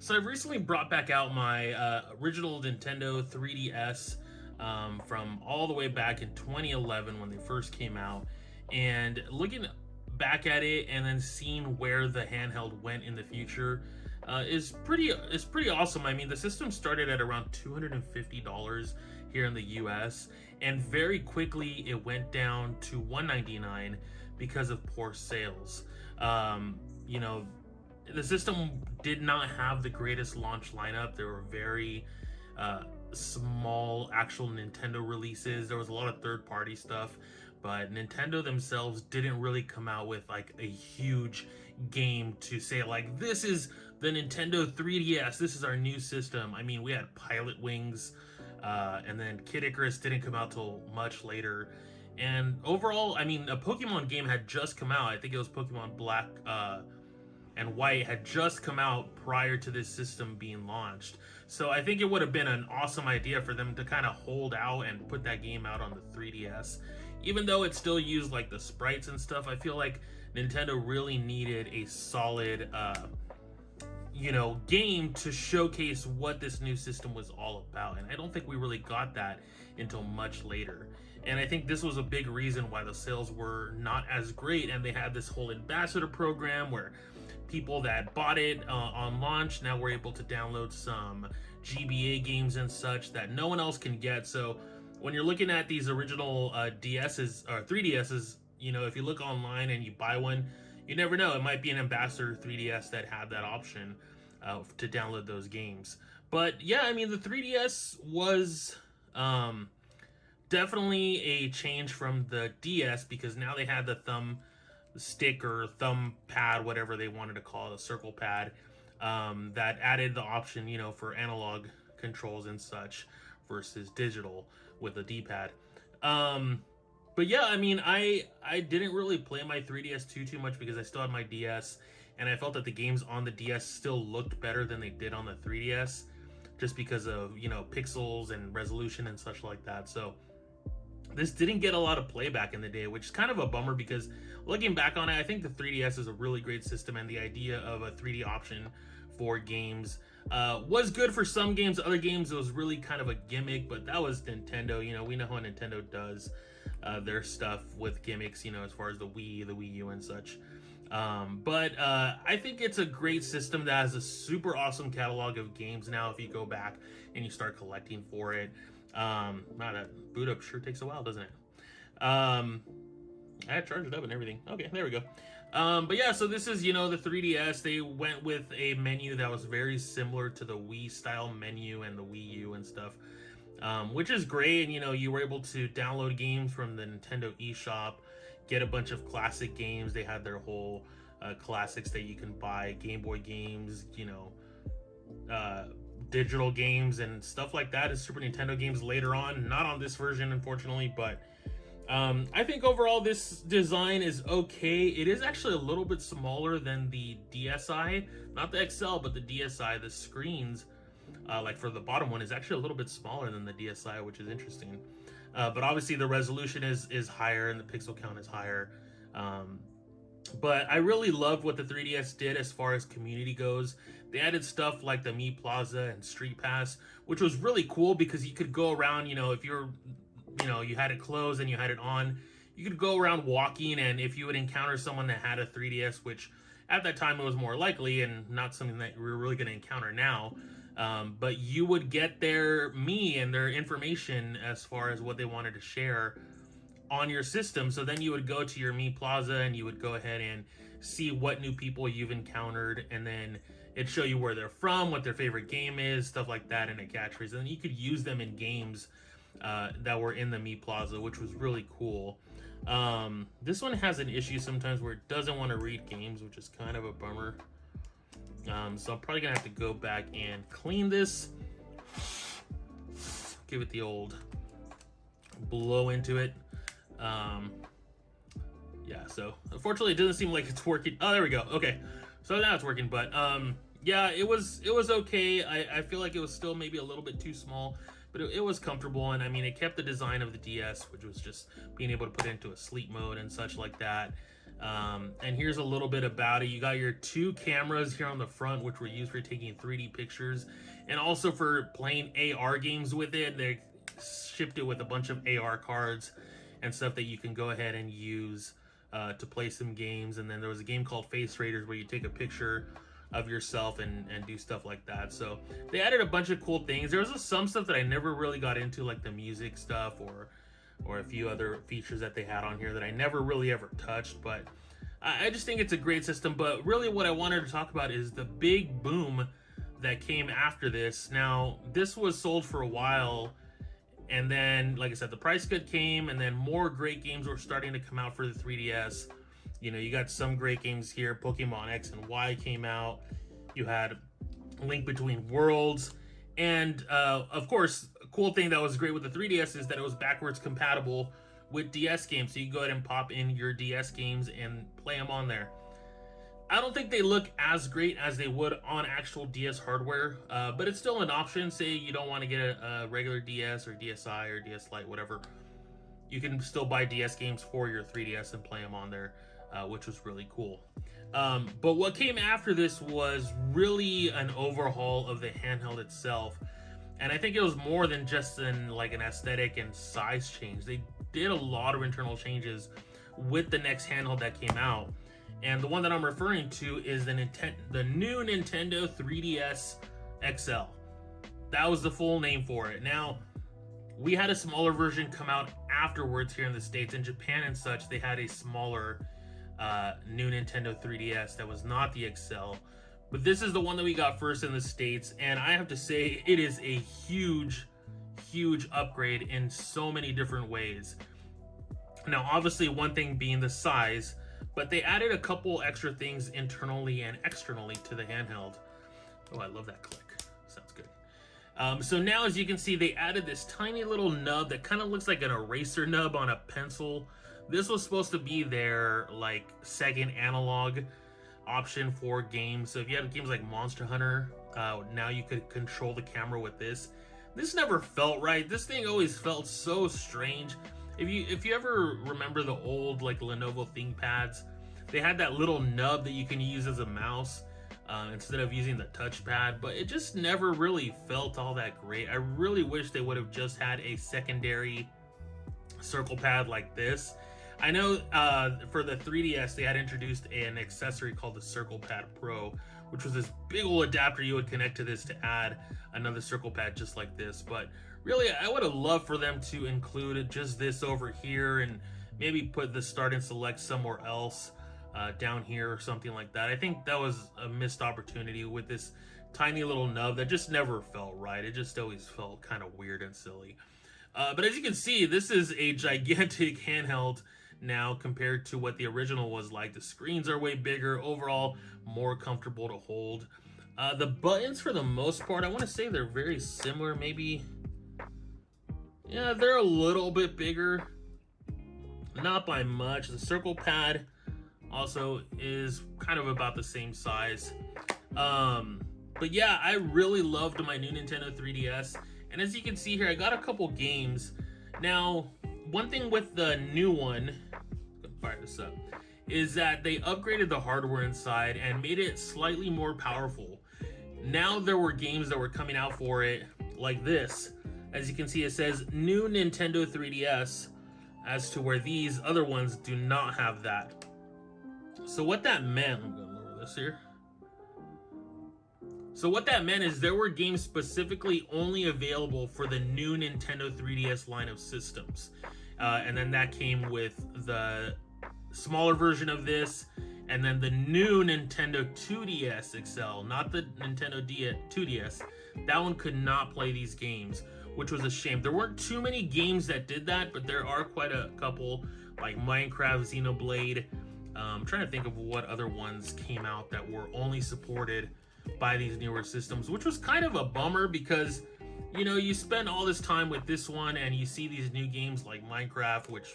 So I've recently brought back out my original Nintendo 3DS from all the way back in 2011 when they first came out, and looking back at it and then seeing where the handheld went in the future is pretty awesome. I mean, the system started at around $250 here in the U.S. and very quickly it went down to $199 because of poor sales. You know, the system did not have the greatest launch lineup. There were very small actual Nintendo releases. There was a lot of third-party stuff, but Nintendo themselves didn't really come out with like a huge game to say like, this is the Nintendo 3DS, this is our new system. I mean, we had Pilot Wings, and then Kid Icarus didn't come out till much later. And overall, I mean, a Pokemon game had just come out. I think it was Pokemon Black and White had just come out prior to this system being launched. So I think it would have been an awesome idea for them to kind of hold out and put that game out on the 3DS. Even though it still used like the sprites and stuff, I feel like Nintendo really needed a solid game to showcase what this new system was all about. And I don't think we really got that until much later. And I think this was a big reason why the sales were not as great. And they had this whole ambassador program where people that bought it on launch now were able to download some GBA games and such that no one else can get. So when you're looking at these original DSs or 3DSs, if you look online and you buy one, you never know. It might be an ambassador 3DS that had that option to download those games. But yeah, I mean, the 3DS was definitely a change from the DS because now they had the thumb stick or thumb pad, whatever they wanted to call it, a circle pad, that added the option, for analog controls and such versus digital with a D-pad. But yeah, I mean, I didn't really play my 3DS too much because I still had my DS, and I felt that the games on the DS still looked better than they did on the 3DS, just because of, pixels and resolution and such like that. So this didn't get a lot of play back in the day, which is kind of a bummer because looking back on it, I think the 3DS is a really great system, and the idea of a 3D option for games was good for some games. Other games, it was really kind of a gimmick, but that was Nintendo. We know how Nintendo does their stuff with gimmicks, as far as the Wii, the Wii U and such. But I think it's a great system that has a super awesome catalog of games now if you go back and you start collecting for it. That boot up sure takes a while, doesn't it? I had charged it up and everything. Okay, there we go. But yeah, so this is, the 3DS. They went with a menu that was very similar to the Wii style menu and the Wii U and stuff, which is great. And, you were able to download games from the Nintendo eShop, get a bunch of classic games. They had their whole classics that you can buy, Game Boy games, digital games and stuff like that, as Super Nintendo games later on. Not on this version, unfortunately, but I think overall this design is okay. It is actually a little bit smaller than the DSi, not the XL, but the DSi. The screens, like for the bottom one, is actually a little bit smaller than the DSi, which is interesting. But obviously the resolution is higher and the pixel count is higher. But I really loved what the 3DS did as far as community goes. They added stuff like the Mi Plaza and Street Pass, which was really cool because you could go around, if you're, you had it closed and you had it on, you could go around walking, and if you would encounter someone that had a 3DS, which at that time it was more likely and not something that we're really going to encounter now, but you would get their Mi and their information as far as what they wanted to share on your system. So then you would go to your Mi Plaza and you would go ahead and see what new people you've encountered, and then it'd show you where they're from, what their favorite game is, stuff like that, and a catchphrase. And then you could use them in games that were in the Mi Plaza, which was really cool. This one has an issue sometimes where it doesn't want to read games, which is kind of a bummer. So I'm probably gonna have to go back and clean this, give it the old blow into it. Yeah, so unfortunately it doesn't seem like it's working. Oh, there we go. Okay, so now it's working. But yeah, it was okay. I feel like it was still maybe a little bit too small, but it was comfortable. And I mean, it kept the design of the DS, which was just being able to put it into a sleep mode and such like that. And here's a little bit about it. You got your 2 cameras here on the front, which were used for taking 3D pictures and also for playing AR games with it. They shipped it with a bunch of AR cards and stuff that you can go ahead and use to play some games. And then there was a game called Face Raiders where you take a picture of yourself and do stuff like that. So they added a bunch of cool things. There was some stuff that I never really got into, like the music stuff or a few other features that they had on here that I never really ever touched, but I just think it's a great system. But really what I wanted to talk about is the big boom that came after this. Now, this was sold for a while, and then, like I said, the price cut came, and then more great games were starting to come out for the 3DS. You know, you got some great games here. Pokemon X and Y came out. You had Link Between Worlds, and of course, a cool thing that was great with the 3DS is that it was backwards compatible with DS games, so you can go ahead and pop in your DS games and play them on there. I don't think they look as great as they would on actual DS hardware, but it's still an option. Say you don't want to get a regular DS or DSi or DS Lite, whatever. You can still buy DS games for your 3DS and play them on there, which was really cool. But what came after this was really an overhaul of the handheld itself. And I think it was more than just an aesthetic and size change. They did a lot of internal changes with the next handheld that came out. And the one that I'm referring to is the new Nintendo 3DS XL. That was the full name for it. Now, we had a smaller version come out afterwards here in the States. In Japan and such, they had a smaller new Nintendo 3DS that was not the XL. But this is the one that we got first in the States, and I have to say it is a huge, huge upgrade in so many different ways. Now, obviously, one thing being the size, but they added a couple extra things internally and externally to the handheld. Oh, I love that click. Sounds good. So now, as you can see, they added this tiny little nub that kind of looks like an eraser nub on a pencil. This was supposed to be their second analog option for games. So if you have games like Monster Hunter, now you could control the camera with this. This never felt right. This thing always felt so strange. If you ever remember the old Lenovo ThinkPads, they had that little nub that you can use as a mouse instead of using the touchpad, but it just never really felt all that great. I really wish they would have just had a secondary circle pad like this. I know for the 3DS they had introduced an accessory called the Circle Pad Pro, which was this big old adapter you would connect to this to add another circle pad just like this. But really, I would have loved for them to include just this over here and maybe put the Start and Select somewhere else down here or something like that. I think that was a missed opportunity with this tiny little nub that just never felt right. It just always felt kind of weird and silly. But as you can see, this is a gigantic handheld now compared to what the original was like. The screens are way bigger, overall more comfortable to hold. The buttons, for the most part, I want to say they're very similar. Maybe, yeah, they're a little bit bigger, not by much. The circle pad also is kind of about the same size. But yeah, I really loved my new Nintendo 3DS, and as you can see here, I got a couple games. Now, one thing with the new one, fire this up, is that they upgraded the hardware inside and made it slightly more powerful. Now there were games that were coming out for it like this. As you can see, it says new Nintendo 3DS, as to where these other ones do not have that. So what that meant, I'm gonna lower this here. So what that meant is there were games specifically only available for the new Nintendo 3DS line of systems. And then that came with the smaller version of this, and then the new Nintendo 2DS XL, not the Nintendo 2DS. That one could not play these games, which was a shame. There weren't too many games that did that, but there are quite a couple, like Minecraft, Xenoblade. I'm trying to think of what other ones came out that were only supported by these newer systems, which was kind of a bummer because, you know, you spend all this time with this one and you see these new games like Minecraft, which,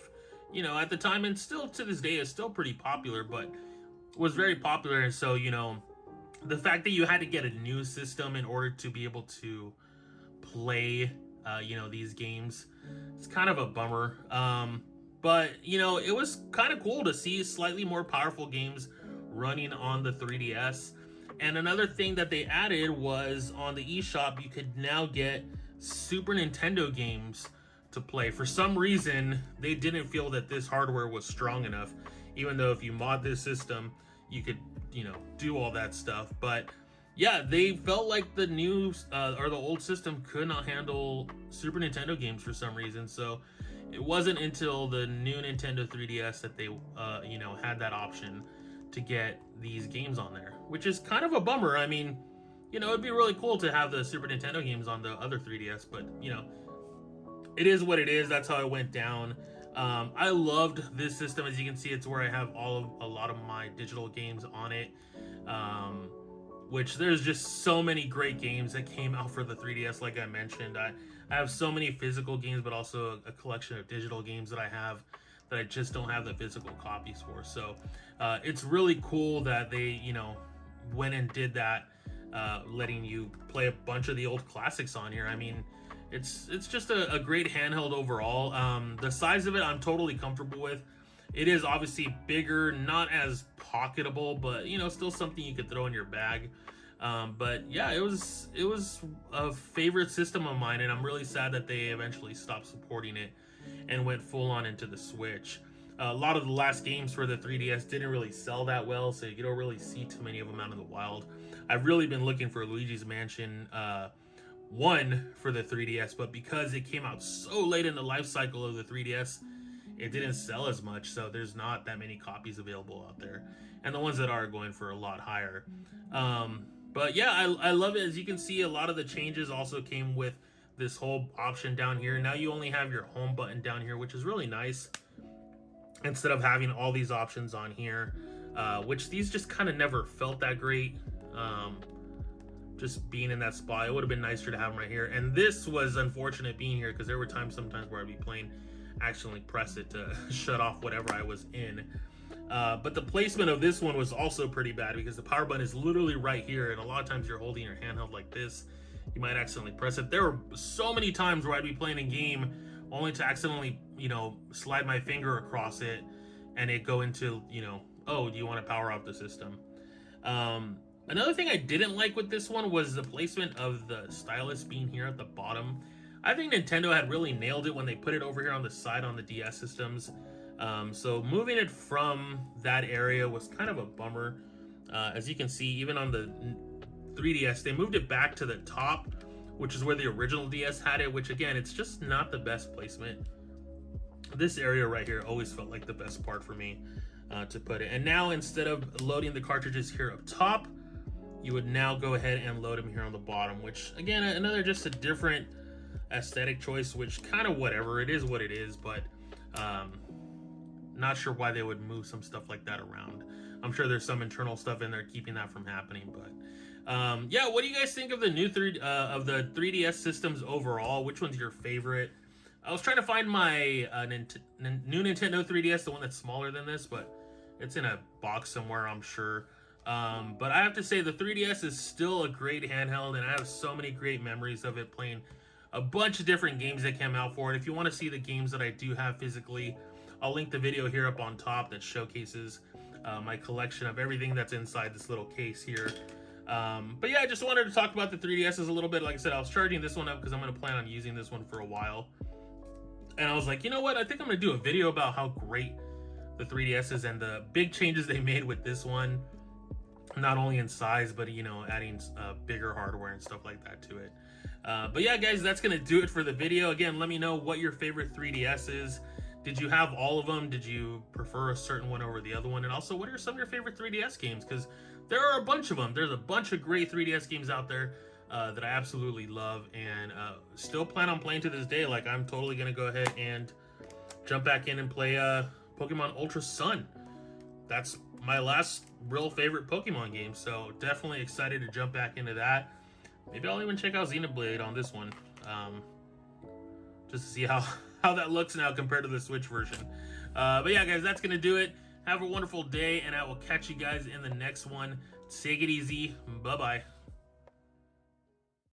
you know, at the time and still to this day is still pretty popular, but was very popular. And so, you know, the fact that you had to get a new system in order to be able to play, you know, these games, it's kind of a bummer. But, you know, it was kind of cool to see slightly more powerful games running on the 3DS. And another thing that they added was on the eShop, you could now get Super Nintendo games to play. For some reason, they didn't feel that this hardware was strong enough, even though if you mod this system, you could, you know, do all that stuff. But yeah, they felt like the new or the old system could not handle Super Nintendo games for some reason. So it wasn't until the new Nintendo 3DS that they, you know, had that option to get these games on there, which is kind of a bummer. I mean, you know, it'd be really cool to have the Super Nintendo games on the other 3DS, but, you know, it is what it is. That's how it went down. I loved this system. As you can see, it's where I have a lot of my digital games on it. Which there's just so many great games that came out for the 3DS. Like I mentioned, I have so many physical games, but also a collection of digital games that I have that I just don't have the physical copies for. So it's really cool that they, you know, went and did that, letting you play a bunch of the old classics on here. I mean, it's just a great handheld overall. The size of it, I'm totally comfortable with. It is obviously bigger, not as pocketable, but, you know, still something you could throw in your bag. But yeah, it was a favorite system of mine, and I'm really sad that they eventually stopped supporting it and went full on into the Switch. A lot of the last games for the 3DS didn't really sell that well, so you don't really see too many of them out in the wild. I've really been looking for Luigi's Mansion 1 for the 3DS, but because it came out so late in the life cycle of the 3DS, it didn't sell as much, so there's not that many copies available out there, and the ones that are going for a lot higher. But yeah, I love it. As you can see, a lot of the changes also came with this whole option down here. Now you only have your home button down here, which is really nice, instead of having all these options on here, which these just kind of never felt that great. Just being in that spot, it would have been nicer to have them right here. And this was unfortunate being here, because there were times sometimes where I'd be playing, accidentally press it to shut off whatever I was in. But the placement of this one was also pretty bad, because the power button is literally right here, and a lot of times you're holding your handheld like this, you might accidentally press it. There were so many times where I'd be playing a game only to accidentally, you know, slide my finger across it and it go into, you know, oh, do you want to power off the system? Another thing I didn't like with this one was the placement of the stylus being here at the bottom. I think Nintendo had really nailed it when they put it over here on the side on the DS systems. So moving it from that area was kind of a bummer. As you can see, even on the 3DS, they moved it back to the top, which is where the original DS had it, which again, it's just not the best placement. This area right here always felt like the best part for me to put it. And now, instead of loading the cartridges here up top, you would now go ahead and load them here on the bottom, which again, another just a different aesthetic choice, which kind of whatever, it is what it is, but not sure why they would move some stuff like that around. I'm sure there's some internal stuff in there keeping that from happening, but yeah, what do you guys think of the new 3DS systems overall? Which one's your favorite? I was trying to find my new Nintendo 3DS, the one that's smaller than this, but it's in a box somewhere, I'm sure. But I have to say the 3DS is still a great handheld, and I have so many great memories of it, playing a bunch of different games that came out for it. If you want to see the games that I do have physically, I'll link the video here up on top that showcases my collection of everything that's inside this little case here. But yeah, I just wanted to talk about the 3DSs a little bit. Like I said, I was charging this one up because I'm going to plan on using this one for a while. And I was like, you know what? I think I'm going to do a video about how great the 3DS is and the big changes they made with this one. Not only in size, but, you know, adding bigger hardware and stuff like that to it. But yeah, guys, that's going to do it for the video. Again, let me know what your favorite 3DS is. Did you have all of them? Did you prefer a certain one over the other one? And also, what are some of your favorite 3DS games? Because there are a bunch of them. There's a bunch of great 3DS games out there that I absolutely love and still plan on playing to this day. Like, I'm totally going to go ahead and jump back in and play Pokemon Ultra Sun. That's my last real favorite Pokemon game, so definitely excited to jump back into that. Maybe I'll even check out Xenoblade on this one, just to see how that looks now compared to the Switch version. But yeah, guys, that's gonna do it. Have a wonderful day, and I will catch you guys in the next one. Take it easy. Bye-bye.